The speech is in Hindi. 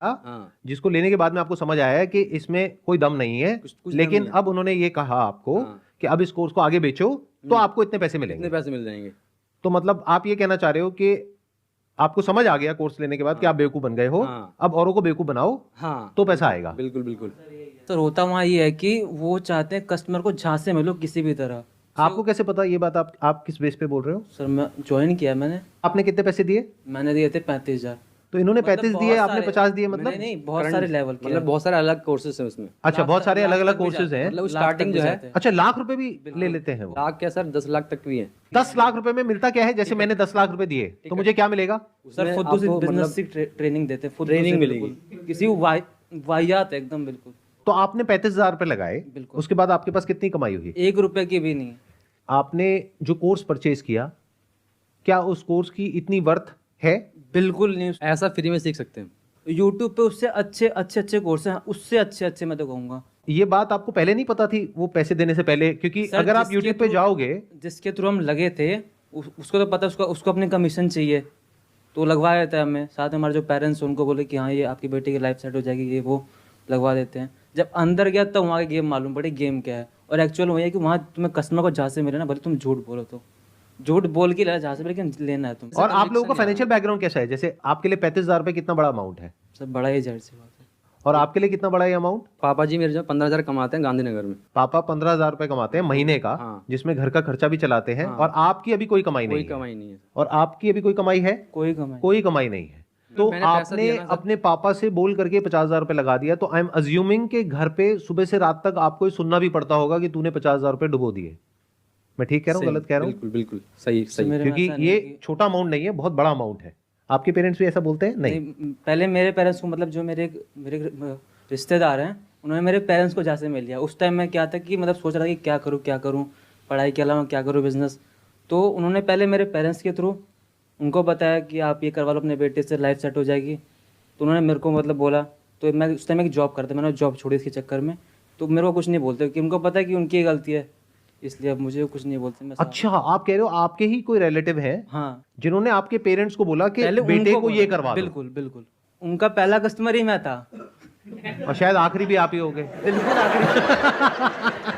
हाँ, जिसको लेने के बाद में आपको समझ आया है कि इसमें कोई दम नहीं है, कुछ लेकिन दम नहीं अब उन्होंने ये कहा आपको हाँ। कि अब इस कोर्स को आगे बेचो तो आपको इतने पैसे कितने मिलेंगे। पैसे मिल जाएंगे? तो मतलब आप ये कहना चाह रहे हो कि आपको समझ आ गया कोर्स लेने के बाद कि आप बेवकूफ बन गए हो, हाँ। अब औरों को बेवकूफ बनाओ हाँ, तो पैसा आएगा। बिल्कुल बिल्कुल। सर होता वहाँ ये है कि वो चाहते हैं कस्टमर को झांसे में लो किसी भी तरह। आपको कैसे पता ये बात? आप किस बेस पे बोल रहे हो? सर मैं ज्वाइन किया मैंने कितने पैसे दिए? मैंने दिए थे 35,000। तो इन्होंने मतलब 35 दिए, बहुत आपने सारे- 50 दिए, मतलब? नहीं नहीं बहुत सारे लेवल के मतलब बहुत सारे अलग कोर्सेज हैं उसमें। अच्छा, बहुत सारे अलग अलग तक भी कोर्सेज जाते हैं। मतलब लाख स्टार्टिंग तक जो भी है जाते हैं। अच्छा, लाख रुपए भी ले लेते हैं वो? लाख क्या सर, 10 लाख तक भी है। 10 लाख रुपए में मिलता क्या है? जैसे मैंने 10 लाख रुपए दिए तो मुझे क्या मिलेगा? सर उसमें खुद से आपको बिजनेस मतलब की ट्रेनिंग देते हैं, खुद ट्रेनिंग से मिलेगी। बिल्कुल। किसी को वाहियात है एकदम बिल्कुल। तो आपने 35,000 रुपए लगाए, बिल्कुल। उसके बाद आपके पास कितनी कमाई हुई? 1 रुपए की भी नहीं। आपने जो कोर्स परचेज किया, क्या उस कोर्स की इतनी वर्थ है? बिल्कुल नहीं। ऐसा फ्री में सीख सकते हैं। यूट्यूब पे उससे अच्छे कोर्स हैं, उससे अच्छे मैं तो कहूँगा। ये बात आपको पहले नहीं पता थी वो पैसे देने से पहले? क्योंकि सर, अगर आप जिसके यूट्यूब पे थ्रू- जाओगे, जिसके थ्रू हम लगे थे उसको तो पता, उसको अपने कमीशन चाहिए तो लगवा देता है हमें। साथ में हमारे जो पेरेंट्स उनको बोले कि हाँ ये आपकी बेटी की लाइफ सेट हो जाएगी, ये वो लगवा देते हैं। जब अंदर गया तब वहाँ का गेम मालूम पड़े गेम क्या है। और एक्चुअल वही है कि वहाँ तुम्हें कस्टमर को जहाँ से मिले ना, भले तुम झूठ बोलो तो झूठ बोल के लेना जहाँ से, लेकिन लेना है तुम। और आप लोगों का फाइनेंशियल बैकग्राउंड कैसा है? जैसे आपके लिए 35,000 रुपए कितना बड़ा अमाउंट है, सब बड़ा ही जाहिर सी बात है। और आपके लिए कितना बड़ा ये अमाउंट? पापा जी मेरे जो 15,000 कमाते हैं गांधीनगर में। पापा 15,000 रुपए कमाते हैं महीने का, हाँ। जिसमें घर का खर्चा भी चलाते हैं, हाँ। और आपकी अभी कोई कमाई कोई नहीं है। कमाई नहीं है। और आपकी अभी कोई कमाई है? कोई कमाई कोई कमाई नहीं है। तो मैंने पैसा आपने दिया ना सर। अपने पापा से बोल करके 50,000 रुपए लगा दिया, तो आई एम अज्यूमिंग कि घर पे सुबह से रात तक आपको ये सुनना भी पड़ता होगा कि तूने 50,000 रुपए डुबो दिए। मैं ठीक कह रहा हूँ, सही, गलत कह रहा हूँ? बिल्कुल बिल्कुल सही सही। मेरे में क्योंकि ऐसा नहीं ये है कि- छोटा अमाउंट नहीं है, बहुत बड़ा अमाउंट है। आपके पेरेंट्स भी ऐसा बोलते हैं? नहीं। पहले मेरे पेरेंट्स को, मतलब जो मेरे रिश्तेदार हैं, उन्होंने मेरे पेरेंट्स को जहाँ से मिल लिया। उस टाइम मैं क्या था कि मतलब सोच रहा था कि क्या करूँ पढ़ाई के अलावा, क्या करूँ बिजनेस। तो उन्होंने पहले मेरे पेरेंट्स के थ्रू उनको बताया कि आप ये करवा लो अपने बेटे से, लाइफ सेट हो जाएगी। तो उन्होंने मेरे को मतलब बोला, तो मैं उस टाइम एक जॉब करता, मैंने जॉब छोड़ी इसके चक्कर में। तो मेरे को कुछ नहीं बोलते कि उनको पता है कि उनकी गलती है, इसलिए अब मुझे कुछ नहीं बोलते। मैं अच्छा, आप कह रहे हो आपके ही कोई रिलेटिव हैं हाँ, जिन्होंने आपके पेरेंट्स को बोला कि पहले बेटे उनको को ये बोला। करवा दो, बिल्कुल बिल्कुल। उनका पहला कस्टमर ही मैं था। और शायद आखिरी भी आप ही हो गए। बिल्कुल आखिरी